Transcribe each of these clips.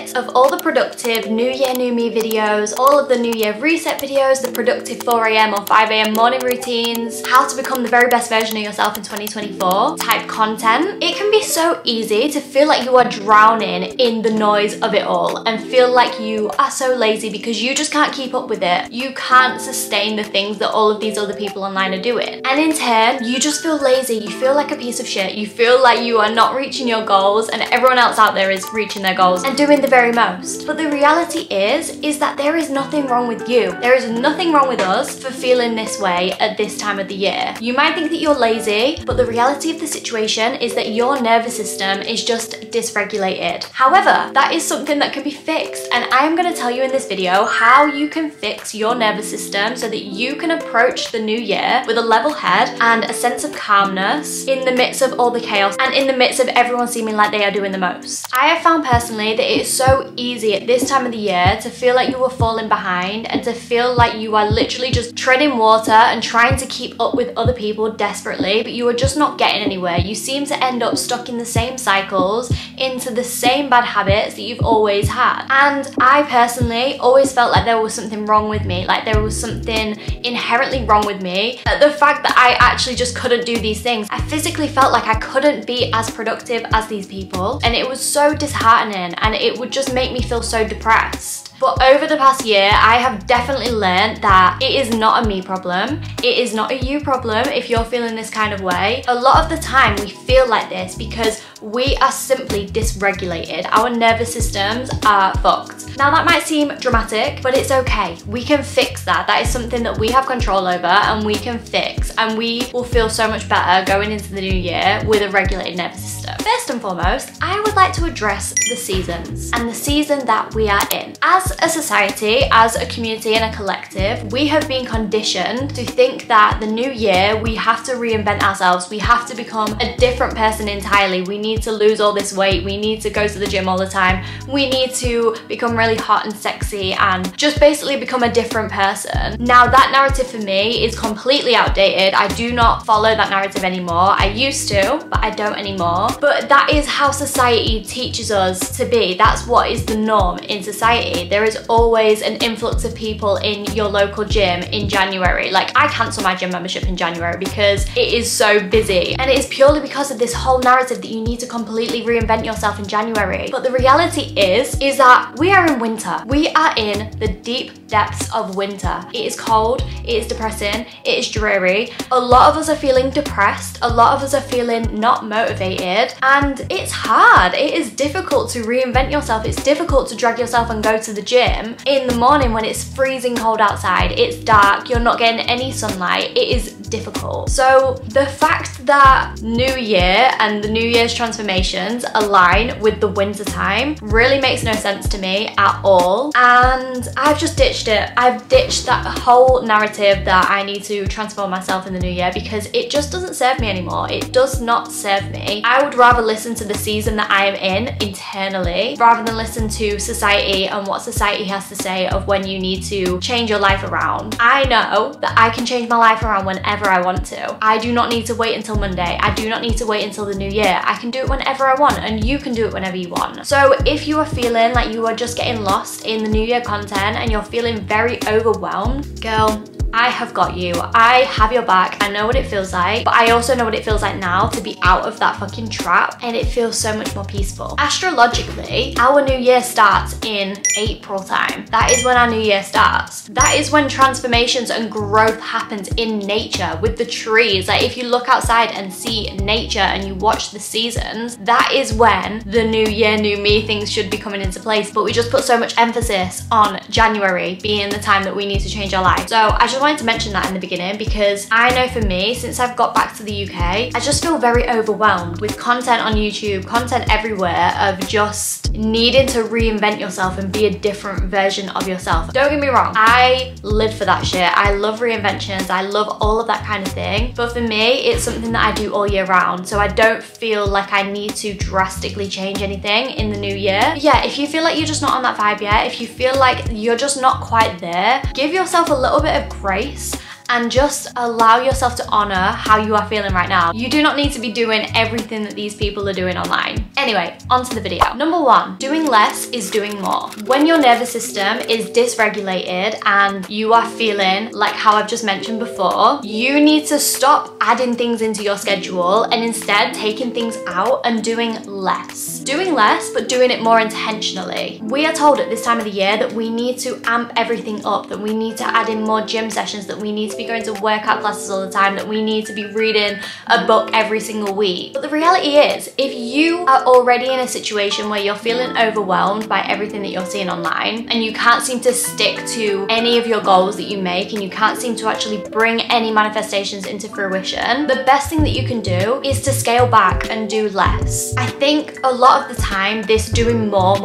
midst of all the productive New Year, New Me videos, all of the New Year reset videos, the productive 4 AM or 5 AM morning routines, how to become the very best version of yourself in 2024 type content, it can be so easy to feel like you are drowning in the noise of it all and feel like you are so lazy because you just can't keep up with it. You can't sustain the things that all of these other people online are doing. And in turn, you just feel lazy. You feel like a piece of shit. You feel like you are not reaching your goals and everyone else out there is reaching their goals and doing the very most. But the reality is that there is nothing wrong with you. There is nothing wrong with us for feeling this way at this time of the year. You might think that you're lazy, but the reality of the situation is that your nervous system is just dysregulated. However, that is something that can be fixed, and I am going to tell you in this video how you can fix your nervous system so that you can approach the new year with a level head and a sense of calmness in the midst of all the chaos and in the midst of everyone seeming like they are doing the most. I have found personally that it is so easy at this time of the year to feel like you are falling behind and to feel like you are literally just treading water and trying to keep up with other people desperately, but you are just not getting anywhere. You seem to end up stuck in the same cycles, into the same bad habits that you've always had. And I personally always felt like there was something wrong with me, like there was something inherently wrong with me. The fact that I actually just couldn't do these things. I physically felt like I couldn't be as productive as these people, and it was so disheartening and it would just make me feel so depressed. But over the past year, I have definitely learned that it is not a me problem. It is not a you problem if you're feeling this kind of way. A lot of the time we feel like this because we are simply dysregulated. Our nervous systems are fucked. Now that might seem dramatic, but it's okay. We can fix that. That is something that we have control over and we can fix, and we will feel so much better going into the new year with a regulated nervous system. First and foremost, I would like to address the seasons and the season that we are in. As a society, as a community and a collective, we have been conditioned to think that the new year we have to reinvent ourselves. We have to become a different person entirely. We need to lose all this weight. We need to go to the gym all the time. We need to become really hot and sexy and just basically become a different person. Now that narrative for me is completely outdated. I do not follow that narrative anymore. I used to, but I don't anymore. But that is how society teaches us to be. That's what is the norm in society. There is always an influx of people in your local gym in January. Like, I cancel my gym membership in January because it is so busy, and it is purely because of this whole narrative that you need to completely reinvent yourself in January. But the reality is that we are in winter. We are in the deep depths of winter. It is cold, it is depressing, it is dreary. A lot of us are feeling depressed, a lot of us are feeling not motivated, and it's hard. It is difficult to reinvent yourself. It's difficult to drag yourself and go to the gym in the morning when it's freezing cold outside, it's dark, you're not getting any sunlight. It is difficult. So the fact that New Year and the New Year's transformations align with the winter time really makes no sense to me at all, and I've just ditched it. I've ditched that whole narrative that I need to transform myself in the new year because it just doesn't serve me anymore. It does not serve me. I would rather listen to the season that I am in internally rather than listen to society and what society has to say of when you need to change your life around. I know that I can change my life around whenever I want to. I do not need to wait until Monday. I do not need to wait until the new year. I can do it whenever I want, and you can do it whenever you want. So if you are feeling like you are just getting lost in the new year content and you're feeling very overwhelmed, girl, I have got you. I have your back. I know what it feels like, but I also know what it feels like now to be out of that fucking trap, and it feels so much more peaceful. Astrologically, our new year starts in April time. That is when our new year starts. That is when transformations and growth happens in nature with the trees. Like, if you look outside and see nature and you watch the seasons, that is when the new year, new me things should be coming into place. But we just put so much emphasis on January being the time that we need to change our life. So I just wanted to mention that in the beginning because I know for me, since I've got back to the UK, I just feel very overwhelmed with content on YouTube, content everywhere of just needing to reinvent yourself and be a different version of yourself. Don't get me wrong, I live for that shit. I love reinventions, I love all of that kind of thing. But for me, it's something that I do all year round. So I don't feel like I need to drastically change anything in the new year. But yeah, if you feel like you're just not on that vibe yet, if you feel like you're just not quite there, give yourself a little bit of grace and just allow yourself to honor how you are feeling right now. You do not need to be doing everything that these people are doing online. Anyway, onto the video. Number one, doing less is doing more. When your nervous system is dysregulated and you are feeling like how I've just mentioned before, you need to stop adding things into your schedule and instead taking things out and doing less. Doing less, but doing it more intentionally. We are told at this time of the year that we need to amp everything up, that we need to add in more gym sessions, that we need to be going to workout classes all the time, that we need to be reading a book every single week. But the reality is, if you are already in a situation where you're feeling overwhelmed by everything that you're seeing online and you can't seem to stick to any of your goals that you make and you can't seem to actually bring any manifestations into fruition, the best thing that you can do is to scale back and do less. I think a lot of the time this doing more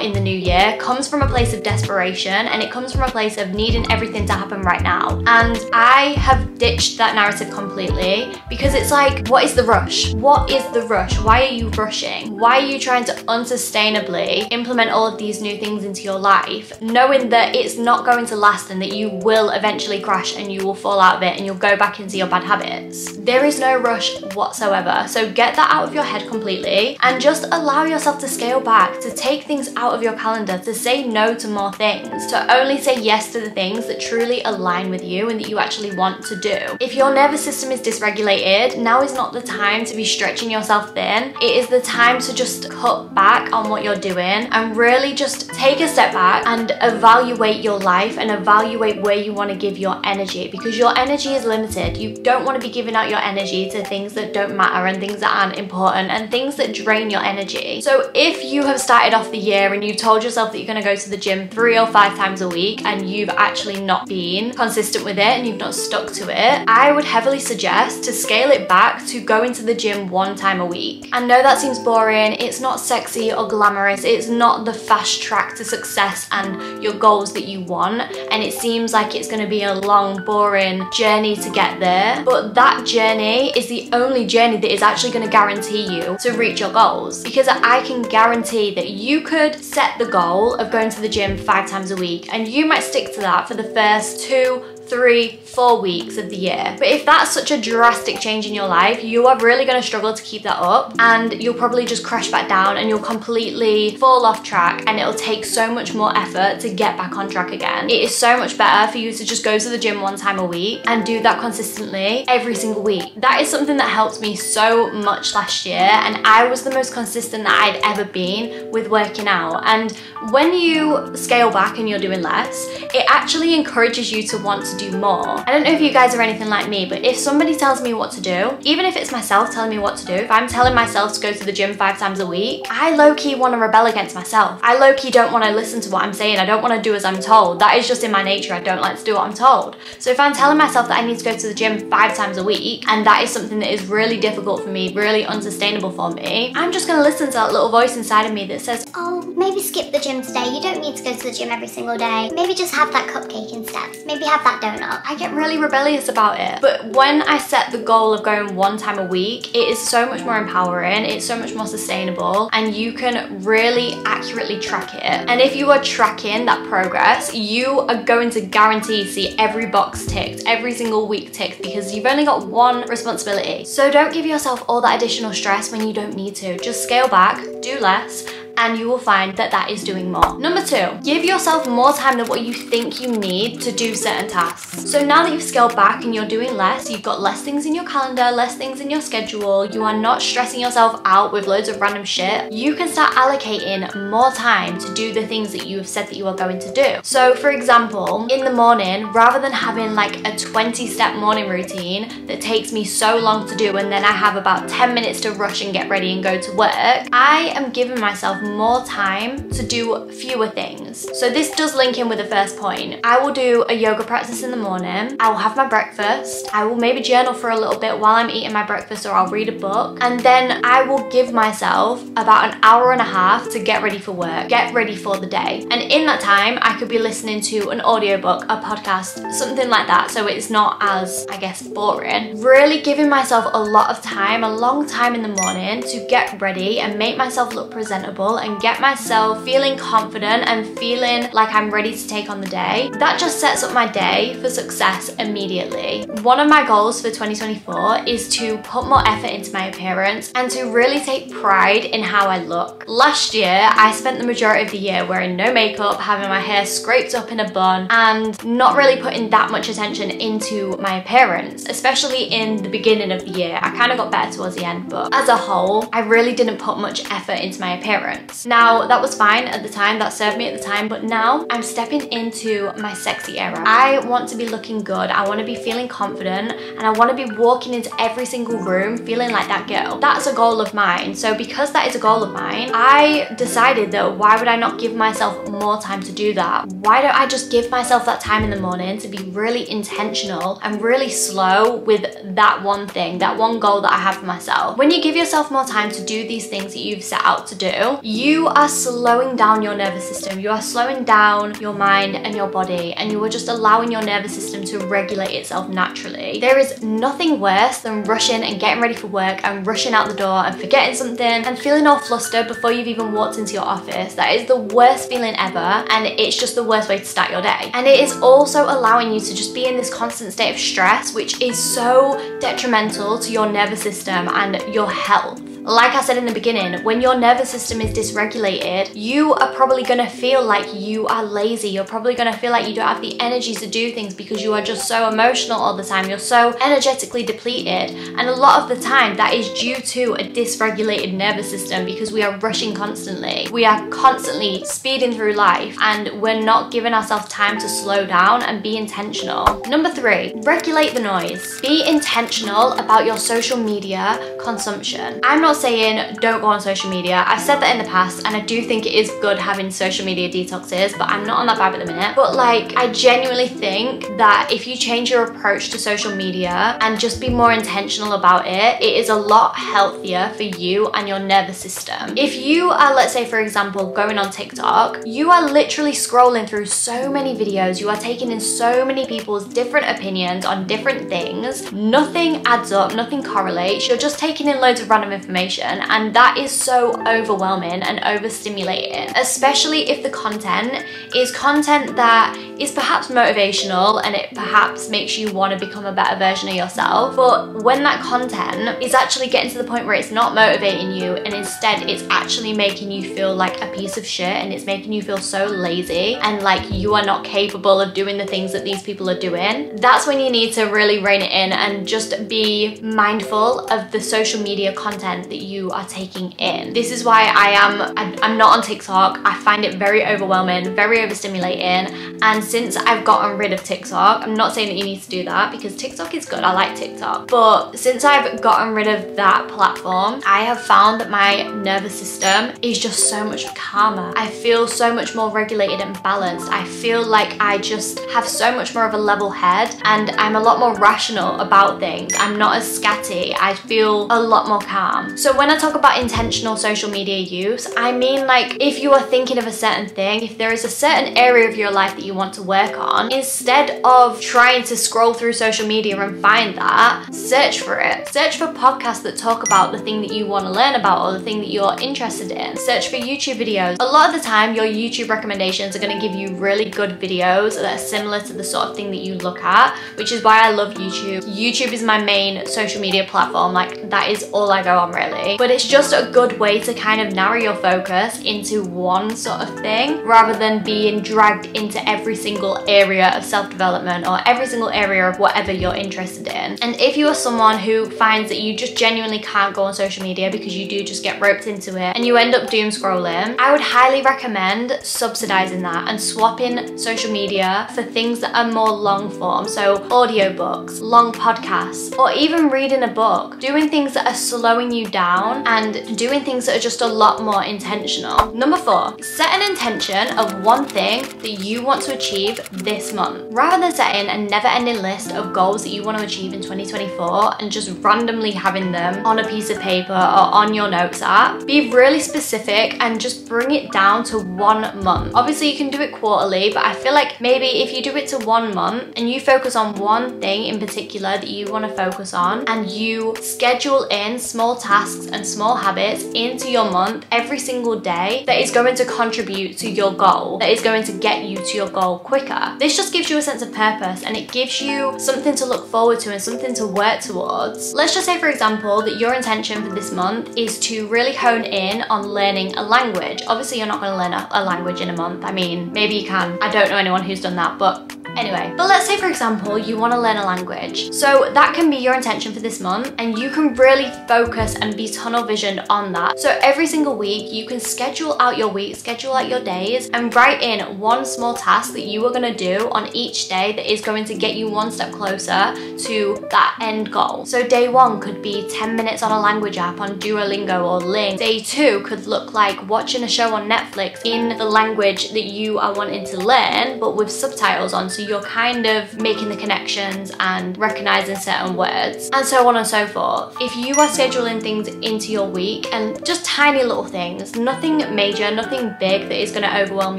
in the new year comes from a place of desperation, and it comes from a place of needing everything to happen right now. And I have ditched that narrative completely, because it's like, what is the rush? What is the rush? Why are you rushing? Why are you trying to unsustainably implement all of these new things into your life, knowing that it's not going to last and that you will eventually crash and you will fall out of it and you'll go back into your bad habits? There is no rush whatsoever. So get that out of your head completely and just allow yourself to scale back, to take things out of your calendar, to say no to more things, to only say yes to the things that truly align with you and that you actually want to do. If your nervous system is dysregulated, now is not the time to be stretching yourself thin. It is the time to just cut back on what you're doing and really just take a step back and evaluate your life and evaluate where you want to give your energy, because your energy is limited. You don't want to be giving out your energy to things that don't matter and things that aren't important and things that drain your energy. So if you have started off the year and you've told yourself that you're going to go to the gym 3 or 5 times a week and you've actually not been consistent with it and you've not stuck to it, I would heavily suggest to scale it back to going to the gym 1 time a week. I know that seems boring, it's not sexy or glamorous, it's not the fast track to success and your goals that you want, and it seems like it's going to be a long, boring journey to get there, but that journey is the only journey that is actually going to guarantee you to reach your goals. Because I can guarantee that you could set the goal of going to the gym 5 times a week and you might stick to that for the first 2, 3, 4 weeks of the year. But if that's such a drastic change in your life, you are really going to struggle to keep that up, and you'll probably just crash back down and you'll completely fall off track, and it'll take so much more effort to get back on track again. It is so much better for you to just go to the gym 1 time a week and do that consistently every single week. That is something that helped me so much last year, and I was the most consistent that I'd ever been with working out. And when you scale back and you're doing less, it actually encourages you to want to do more. I don't know if you guys are anything like me, but if somebody tells me what to do, even if it's myself telling me what to do, if I'm telling myself to go to the gym 5 times a week, I low-key want to rebel against myself. I low-key don't want to listen to what I'm saying. I don't want to do as I'm told. That is just in my nature. I don't like to do what I'm told. So if I'm telling myself that I need to go to the gym 5 times a week, and that is something that is really difficult for me, really unsustainable for me, I'm just going to listen to that little voice inside of me that says, oh, maybe skip the gym today. You don't need to go to the gym every single day. Maybe just have that cupcake instead. Maybe have that donut. I get really rebellious about it. But when I set the goal of going 1 time a week, it is so much more empowering, it's so much more sustainable, and you can really accurately track it. And if you are tracking that progress, you are going to guarantee to see every box ticked, every single week ticked, because you've only got one responsibility. So don't give yourself all that additional stress when you don't need to. Just scale back, do less, and you will find that that is doing more. Number 2, give yourself more time than what you think you need to do certain tasks. So now that you've scaled back and you're doing less, you've got less things in your calendar, less things in your schedule, you are not stressing yourself out with loads of random shit, you can start allocating more time to do the things that you have said that you are going to do. So for example, in the morning, rather than having like a 20-step morning routine that takes me so long to do and then I have about 10 minutes to rush and get ready and go to work, I am giving myself more time to do fewer things. So this does link in with the first point. I will do a yoga practice in the morning, I will have my breakfast, I will maybe journal for a little bit while I'm eating my breakfast, or I'll read a book, and then I will give myself about an hour and a half to get ready for work, get ready for the day. And in that time, I could be listening to an audiobook, a podcast, something like that, so it's not as, I guess, boring. Really giving myself a lot of time, a long time in the morning to get ready and make myself look presentable intentional and get myself feeling confident and feeling like I'm ready to take on the day, that just sets up my day for success immediately. One of my goals for 2024 is to put more effort into my appearance and to really take pride in how I look. Last year, I spent the majority of the year wearing no makeup, having my hair scraped up in a bun, and not really putting that much attention into my appearance, especially in the beginning of the year. I kind of got better towards the end, but as a whole, I really didn't put much effort into my appearance. Now, that was fine at the time, that served me at the time, but now I'm stepping into my sexy era. I want to be looking good, I want to be feeling confident, and I want to be walking into every single room feeling like that girl. That's a goal of mine. So because that is a goal of mine, I decided that why would I not give myself more time to do that? Why don't I just give myself that time in the morning to be really intentional and really slow with that one thing, that one goal that I have for myself. When you give yourself more time to do these things that you've set out to do, you are slowing down your nervous system. You are slowing down your mind and your body, and you are just allowing your nervous system to regulate itself naturally. There is nothing worse than rushing and getting ready for work and rushing out the door and forgetting something and feeling all flustered before you've even walked into your office. That is the worst feeling ever, and it's just the worst way to start your day. And it is also allowing you to just be in this constant state of stress, which is so detrimental to your nervous system and your health. Like I said in the beginning, when your nervous system is dysregulated, you are probably gonna feel like you are lazy. You're probably gonna feel like you don't have the energy to do things because you are just so emotional all the time. You're so energetically depleted. And a lot of the time that is due to a dysregulated nervous system because we are rushing constantly. We are constantly speeding through life and we're not giving ourselves time to slow down and be intentional. Number 3, regulate the noise. Be intentional about your social media consumption. I'm not saying don't go on social media. I've said that in the past, and I do think it is good having social media detoxes, but I'm not on that vibe at the minute. But like, I genuinely think that if you change your approach to social media and just be more intentional about it, it is a lot healthier for you and your nervous system. If you are, let's say for example, going on TikTok, you are literally scrolling through so many videos, you are taking in so many people's different opinions on different things. Nothing adds up, nothing correlates. You're just taking in loads of random information, and that is so overwhelming and overstimulating, especially if the content is content that is perhaps motivational and it perhaps makes you want to become a better version of yourself. But when that content is actually getting to the point where it's not motivating you and instead it's actually making you feel like a piece of shit and it's making you feel so lazy and like you are not capable of doing the things that these people are doing, that's when you need to really rein it in and just be mindful of the social media content that you are taking in. This is why I'm not on TikTok. I find it very overwhelming, very overstimulating, and since I've gotten rid of TikTok, I'm not saying that you need to do that because TikTok is good, I like TikTok, but since I've gotten rid of that platform, I have found that my nervous system is just so much calmer. I feel so much more regulated and balanced. I feel like I just have so much more of a level head and I'm a lot more rational about things. I'm not as scatty. I feel a lot more calm. So when I talk about intentional social media use, I mean like if you are thinking of a certain thing, if there is a certain area of your life that you want to work on, instead of trying to scroll through social media and find that, search for it. Search for podcasts that talk about the thing that you want to learn about or the thing that you're interested in. Search for YouTube videos. A lot of the time your YouTube recommendations are going to give you really good videos that are similar to the sort of thing that you look at, which is why I love YouTube. YouTube is my main social media platform, like that is all I go on really. But it's just a good way to kind of narrow your focus into one sort of thing rather than being dragged into every single area of self-development or every single area of whatever you're interested in. And if you are someone who finds that you just genuinely can't go on social media because you do just get roped into it and you end up doom scrolling, I would highly recommend subsidizing that and swapping social media for things that are more long form. So audiobooks, long podcasts, or even reading a book, doing things that are slowing you down and doing things that are just a lot more intentional. Number 4, set an intention of one thing that you want to achieve this month. Rather than setting a never-ending list of goals that you want to achieve in 2024 and just randomly having them on a piece of paper or on your notes app, be really specific and just bring it down to 1 month. Obviously you can do it quarterly, but I feel like maybe if you do it to 1 month and you focus on one thing in particular that you want to focus on and you schedule in small tasks tasks and small habits into your month every single day that is going to contribute to your goal, that is going to get you to your goal quicker. This just gives you a sense of purpose, and it gives you something to look forward to and something to work towards. Let's just say, for example, that your intention for this month is to really hone in on learning a language. Obviously, you're not going to learn a language in a month. I mean, maybe you can. I don't know anyone who's done that, but anyway. But let's say, for example, you want to learn a language. So that can be your intention for this month, and you can really focus and be tunnel visioned on that. So every single week, you can schedule out your week, schedule out your days, and write in one small task that you are going to do on each day that is going to get you one step closer to that end goal. So day 1 could be 10 minutes on a language app on Duolingo or Ling. Day 2 could look like watching a show on Netflix in the language that you are wanting to learn, but with subtitles on, so you're kind of making the connections and recognizing certain words, and so on and so forth. If you are scheduling things into your week, and just tiny little things, nothing major, nothing big that is going to overwhelm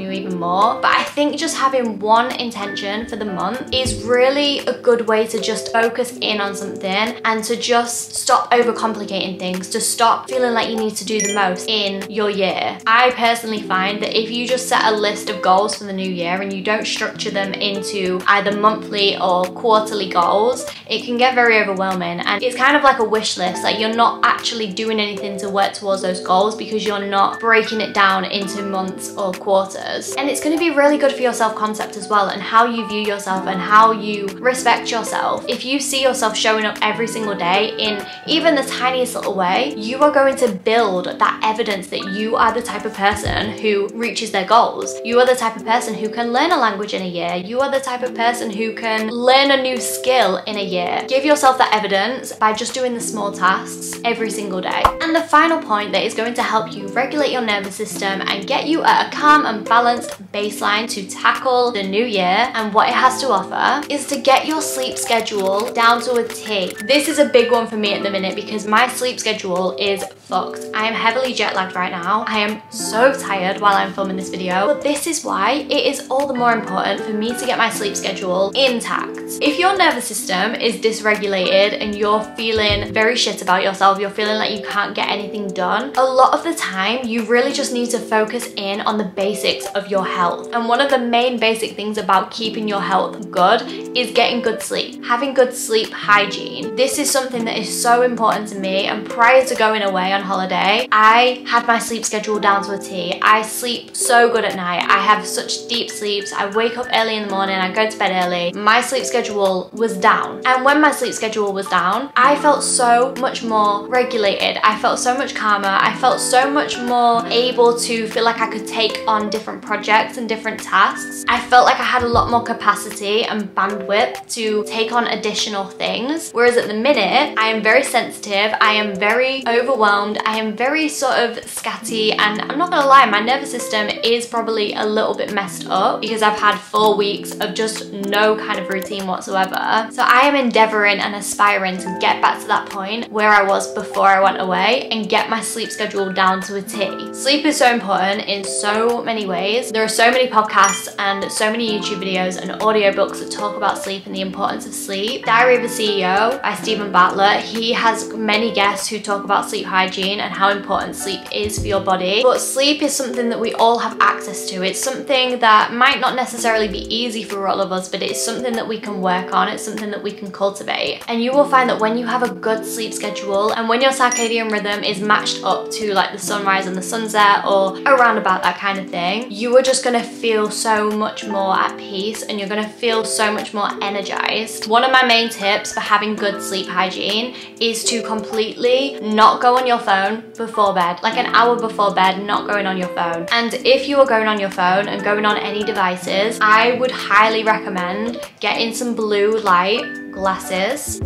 you even more, but I think just having one intention for the month is really a good way to just focus in on something and to just stop overcomplicating things, to stop feeling like you need to do the most in your year. I personally find that if you just set a list of goals for the new year and you don't structure them into either monthly or quarterly goals, it can get very overwhelming, and it's kind of like a wish list. Like, you're not actually doing anything to work towards those goals because you're not breaking it down into months or quarters. And it's going to be really good for your self-concept as well, and how you view yourself and how you respect yourself. If you see yourself showing up every single day in even the tiniest little way, you are going to build that evidence that you are the type of person who reaches their goals. You are the type of person who can learn a language in a year. You are the type of person who can learn a new skill in a year. Give yourself that evidence by just doing the small tasks every single day. And the final point that is going to help you regulate your nervous system and get you at a calm and balanced baseline to tackle the new year and what it has to offer is to get your sleep schedule down to a T. This is a big one for me at the minute because my sleep schedule is fucked. I am heavily jet lagged right now. I am so tired while I'm filming this video, but this is why it is all the more important for me to get my sleep schedule intact. If your nervous system is dysregulated and you're feeling very shit about yourself, you're feeling like you can't get anything done, a lot of the time you really just need to focus in on the basics of your health. And one of the main basic things about keeping your health good is getting good sleep, having good sleep hygiene. This is something that is so important to me, and prior to going away on holiday, I had my sleep schedule down to a T. I sleep so good at night. I have such deep sleeps. I wake up early in the morning, I go to bed early. My sleep schedule was down. And when my sleep schedule was down, I felt so much more regulated. I felt so much calmer. I felt so much more able to feel like I could take on different projects and different tasks. I felt like I had a lot more capacity and bandwidth to take on additional things. Whereas at the minute, I am very sensitive. I am very overwhelmed. I am very sort of scatty, and I'm not gonna lie, my nervous system is probably a little bit messed up because I've had 4 weeks of just no kind of routine whatsoever. So I am endeavoring and aspiring to get back to that point where I was before I went away and get my sleep schedule down to a T. Sleep is so important in so many ways. There are so many podcasts and so many YouTube videos and audiobooks that talk about sleep and the importance of sleep. Diary of a CEO by Stephen Bartlett, he has many guests who talk about sleep hygiene and how important sleep is for your body. But sleep is something that we all have access to. It's something that might not necessarily be easy for all of us, but it's something that we can work on. It's something that we can cultivate. And you will find that when you have a good sleep schedule and when your circadian rhythm is matched up to like the sunrise and the sunset or around about that kind of thing, you are just gonna feel so much more at peace and you're gonna feel so much more energized. One of my main tips for having good sleep hygiene is to completely not go on your phone before bed, like an hour before bed, not going on your phone. And if you are going on your phone and going on any devices, I would highly recommend getting some blue light glasses.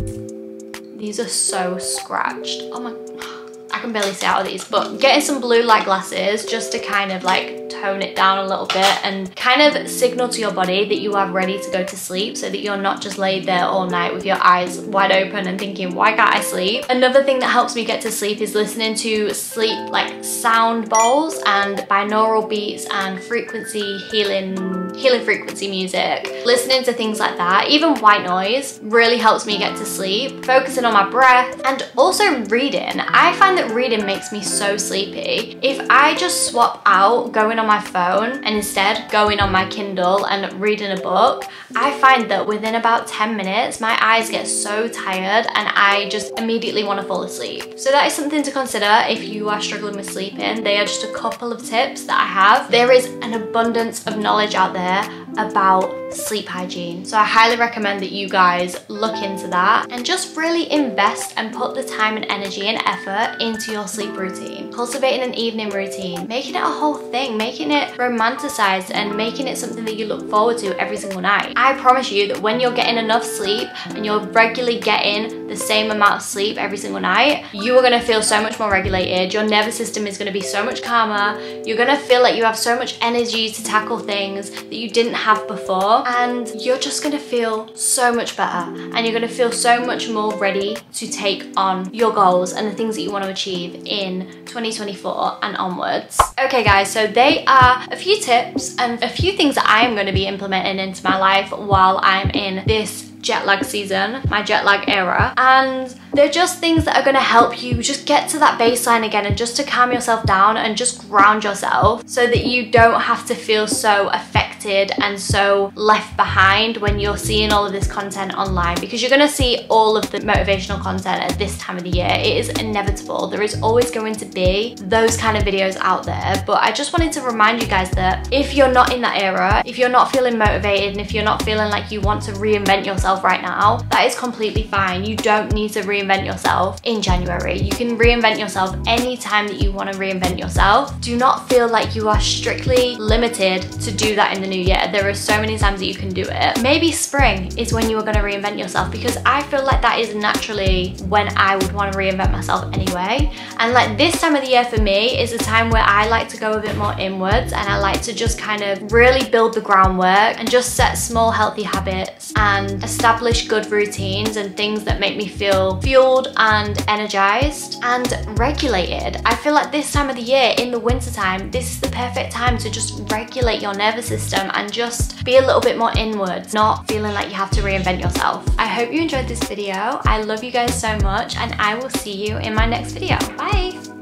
These are so scratched. Oh my, I can barely see out of these, but getting some blue light glasses just to kind of like tone it down a little bit and kind of signal to your body that you are ready to go to sleep, so that you're not just laid there all night with your eyes wide open and thinking, why can't I sleep? Another thing that helps me get to sleep is listening to sleep like sound bowls and binaural beats and frequency healing frequency music. Listening to things like that, even white noise, really helps me get to sleep. Focusing on my breath, and also reading. I find that reading makes me so sleepy. If I just swap out going on my phone and instead going on my Kindle and reading a book, I find that within about 10 minutes, my eyes get so tired and I just immediately want to fall asleep. So that is something to consider if you are struggling with sleeping. They are just a couple of tips that I have. There is an abundance of knowledge out there about sleep hygiene. So I highly recommend that you guys look into that and just really invest and put the time and energy and effort into your sleep routine. Cultivating an evening routine, making it a whole thing, making it romanticized and making it something that you look forward to every single night. I promise you that when you're getting enough sleep and you're regularly getting the same amount of sleep every single night, you are going to feel so much more regulated. Your nervous system is going to be so much calmer. You're going to feel like you have so much energy to tackle things that you didn't have before, and you're just going to feel so much better, and you're going to feel so much more ready to take on your goals and the things that you want to achieve in 2024 and onwards. Okay guys, so they are a few tips and a few things that I am going to be implementing into my life while I'm in this jet lag season, my jet lag era, and they're just things that are going to help you just get to that baseline again and just to calm yourself down and just ground yourself so that you don't have to feel so affected and so left behind when you're seeing all of this content online, because you're going to see all of the motivational content at this time of the year. It is inevitable. There is always going to be those kind of videos out there, but I just wanted to remind you guys that if you're not in that era, if you're not feeling motivated and if you're not feeling like you want to reinvent yourself right now, that is completely fine. You don't need to reinvent yourself in January. You can reinvent yourself anytime that you want to reinvent yourself. Do not feel like you are strictly limited to do that in the new year. There are so many times that you can do it. Maybe spring is when you are going to reinvent yourself, because I feel like that is naturally when I would want to reinvent myself anyway. And like this time of the year for me is a time where I like to go a bit more inwards, and I like to just kind of really build the groundwork and just set small healthy habits and establish good routines and things that make me feel fueled and energized and regulated. I feel like this time of the year, in the winter time, this is the perfect time to just regulate your nervous system and just be a little bit more inwards, not feeling like you have to reinvent yourself. I hope you enjoyed this video. I love you guys so much, and I will see you in my next video. Bye!